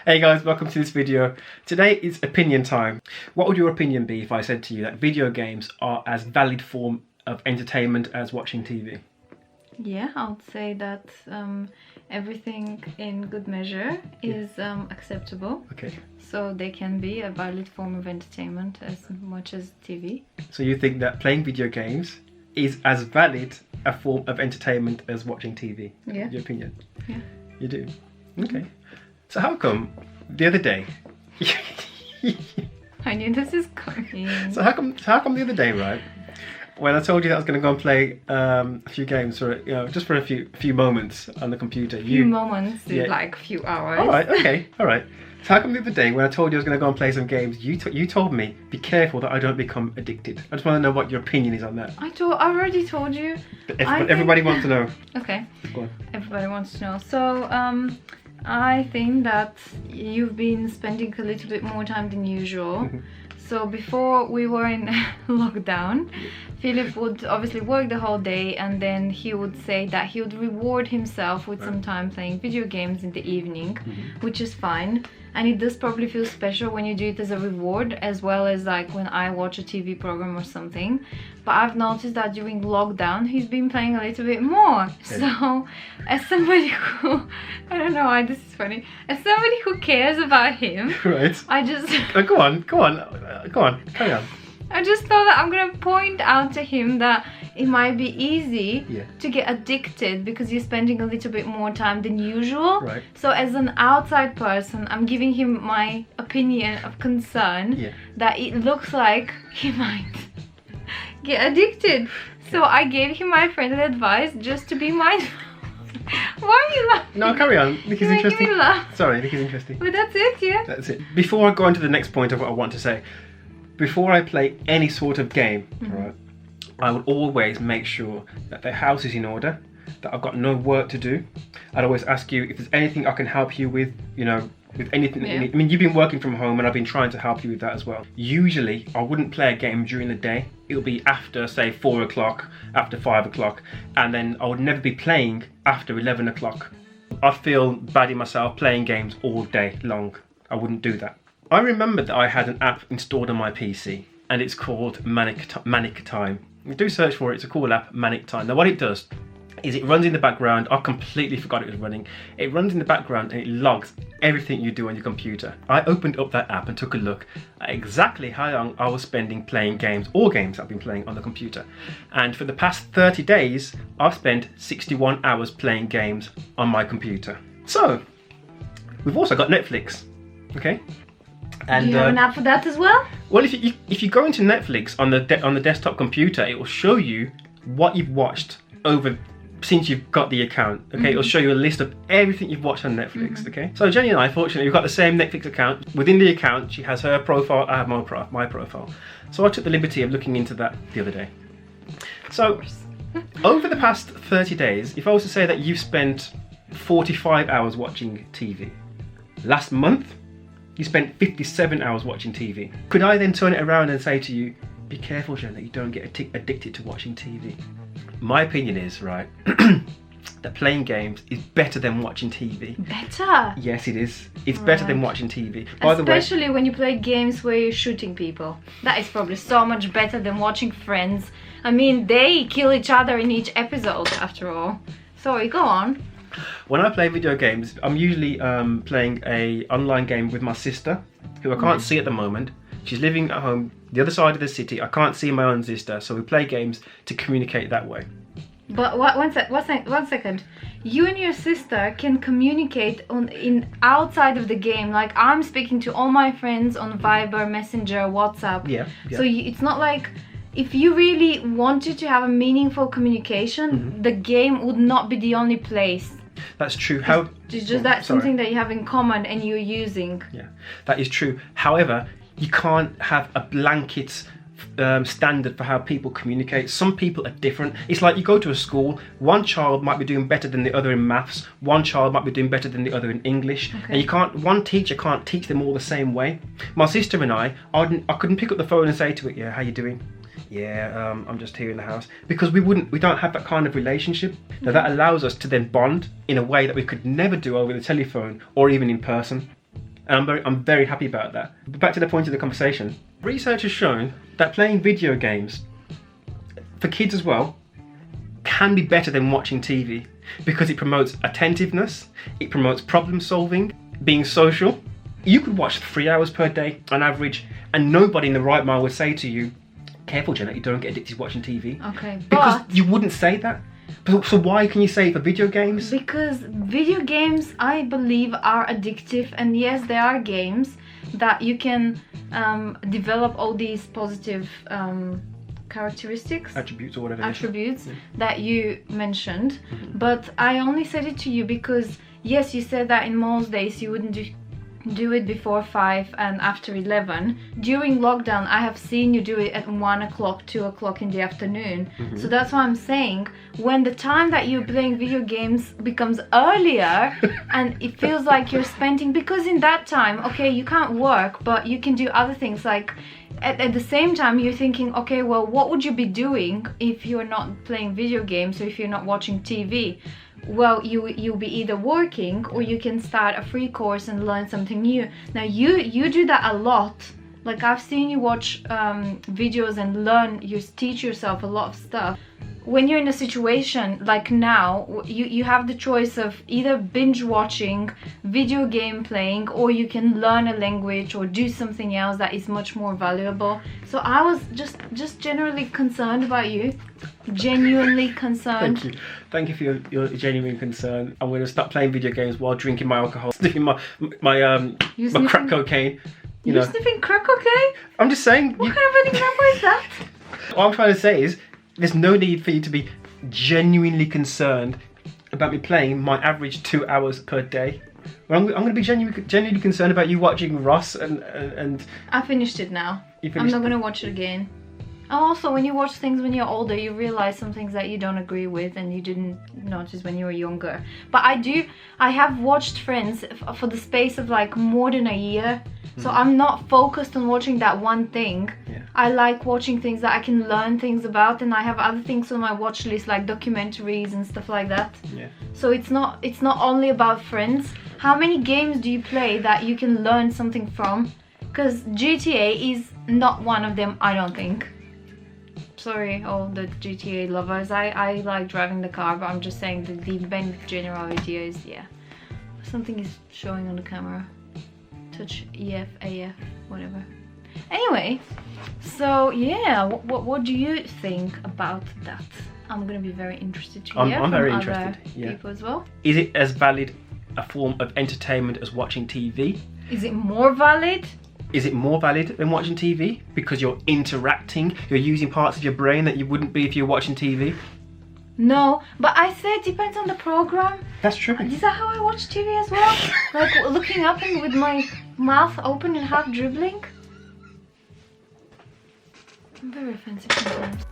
Hey guys, welcome to this video. Today is opinion time. What would your opinion be if I said to you that video games are as valid form of entertainment as watching TV? Yeah, I would say that everything in good measure is acceptable. Okay. So they can be a valid form of entertainment as much as TV. So you think that playing video games is as valid a form of entertainment as watching TV? Yeah. Your opinion? Yeah. You do? Okay. So how come the other day... I knew this is coming. So how come the other day, right? When I told you that I was going to go and play a few games for, just for a few moments on the computer. Few moments is like a few hours. All right, okay, all right. So how come the other day when I told you I was going to go and play some games, you told me, be careful that I don't become addicted. I just want to know what your opinion is on that. I already told you. But everybody wants to know. Okay. Go on. Everybody wants to know. So, I think that you've been spending a little bit more time than usual. So before we were in lockdown, Philip would obviously work the whole day, and then he would say that he would reward himself with some time playing video games in the evening, which is fine. And it does probably feel special when you do it as a reward, as well as like when I watch a TV program or something. But I've noticed that during lockdown he's been playing a little bit more. So as somebody who, I don't know why this is funny, as somebody who cares about him, right? I just go on, carry on. I just thought that I'm gonna point out to him that it might be easy to get addicted because you're spending a little bit more time than usual. Right. So as an outside person, I'm giving him my opinion of concern that it looks like he might get addicted. So I gave him my friendly advice just to be mindful. Why are you laughing? No, carry on. This is interesting. Making me laugh. Sorry, this is interesting. But that's it, yeah. That's it. Before I go on to the next point of what I want to say, before I play any sort of game, right, I would always make sure that the house is in order, that I've got no work to do. I'd always ask you if there's anything I can help you with, with anything. I mean, you've been working from home and I've been trying to help you with that as well. Usually, I wouldn't play a game during the day. It'll be after, say, 4 o'clock, after 5 o'clock, and then I would never be playing after 11 o'clock. I feel bad in myself playing games all day long. I wouldn't do that. I remembered that I had an app installed on my PC, and it's called Manic Time. Do search for it, it's a cool app, Manic Time. Now what it does is it runs in the background. I completely forgot it was running. It runs in the background and it logs everything you do on your computer. I opened up that app and took a look at exactly how long I was spending playing games, all games I've been playing on the computer. And for the past 30 days, I've spent 61 hours playing games on my computer. So, we've also got Netflix, okay? And, do you have an app for that as well? Well, if you go into Netflix on the desktop computer, it will show you what you've watched since you've got the account. Okay, it'll show you a list of everything you've watched on Netflix. Okay, so Jenny and I, fortunately, we've got the same Netflix account. Within the account, she has her profile, I have my profile. So I took the liberty of looking into that the other day. So over the past 30 days, if I was to say that you've spent 45 hours watching TV, last month you spent 57 hours watching TV. Could I then turn it around and say to you, be careful, Zhen, that you don't get addicted to watching TV? My opinion is, right, that playing games is better than watching TV. Better? Yes, it is. It's better than watching TV. Especially when you play games where you're shooting people. That is probably so much better than watching Friends. I mean, they kill each other in each episode, after all. Sorry, go on. When I play video games, I'm usually playing an online game with my sister, who I can't see at the moment. She's living at home the other side of the city. I can't see my own sister, so we play games to communicate that way. But one second. You and your sister can communicate outside of the game. Like, I'm speaking to all my friends on Viber, Messenger, WhatsApp. Yeah. So it's not like, if you really wanted to have a meaningful communication, the game would not be the only place. That's true. It's just that something that you have in common and you're using. Yeah, that is true. However, you can't have a blanket standard for how people communicate. Some people are different. It's like you go to a school, one child might be doing better than the other in maths, one child might be doing better than the other in English, and one teacher can't teach them all the same way. My sister and I couldn't pick up the phone and say to it, yeah, how you doing? Yeah, I'm just here in the house, because we don't have that kind of relationship. Now that allows us to then bond in a way that we could never do over the telephone or even in person. And I'm very happy about that. But back to the point of the conversation. Research has shown that playing video games, for kids as well, can be better than watching TV because it promotes attentiveness, it promotes problem solving, being social. You could watch 3 hours per day on average, and nobody in the right mind would say to you, careful Jenna, you don't get addicted to watching TV. Okay, because but you wouldn't say that. So why can you say it for video games? because video games, I believe, are addictive, and yes, there are games that you can develop all these positive characteristics, Attributes or whatever. attributes that you mentioned. But I only said it to you because yes, you said that in most days you wouldn't do it before 5 and after 11. During lockdown, I have seen you do it at 1 o'clock, 2 o'clock in the afternoon. So that's why I'm saying, when the time that you're playing video games becomes earlier and it feels like you're spending, because in that time, okay, you can't work, but you can do other things. Like at the same time, you're thinking, okay, well, what would you be doing if you're not playing video games or if you're not watching TV? Well, you'll be either working or you can start a free course and learn something new. Now you do that a lot. Like I've seen you watch videos and learn, you teach yourself a lot of stuff. When you're in a situation like now, you have the choice of either binge watching, video game playing, or you can learn a language or do something else that is much more valuable. So I was just generally concerned about you. Genuinely concerned. Thank you for your genuine concern. I'm going to stop playing video games while drinking my alcohol, sniffing my crack cocaine. You're sniffing crack cocaine? I'm just saying. What kind of an example is that? What I'm trying to say is, there's no need for you to be genuinely concerned about me playing my average 2 hours per day. Well, I'm going to be genuinely concerned about you watching Ross and. I finished it now. You I'm not going to watch it again. Also, when you watch things when you're older, you realize some things that you don't agree with and you didn't notice when you were younger. But I have watched Friends for the space of like more than a year. So I'm not focused on watching that one thing. Yeah. I like watching things that I can learn things about, and I have other things on my watch list like documentaries and stuff like that. Yeah. So it's not only about Friends. How many games do you play that you can learn something from? Because GTA is not one of them, I don't think. Sorry, all the GTA lovers. I like driving the car, but I'm just saying that the main general idea is, yeah. Something is showing on the camera. Touch EF, AF, whatever. Anyway, so yeah, what do you think about that? I'm gonna be very interested to hear I'm very from interested. other people as well. Is it as valid a form of entertainment as watching TV? Is it more valid? Is it more valid than watching TV? Because you're interacting, you're using parts of your brain that you wouldn't be if you're watching TV? No, but I said it depends on the program. That's true. Is that how I watch TV as well? Like looking up and with my mouth open and half dribbling? I'm very offensive sometimes.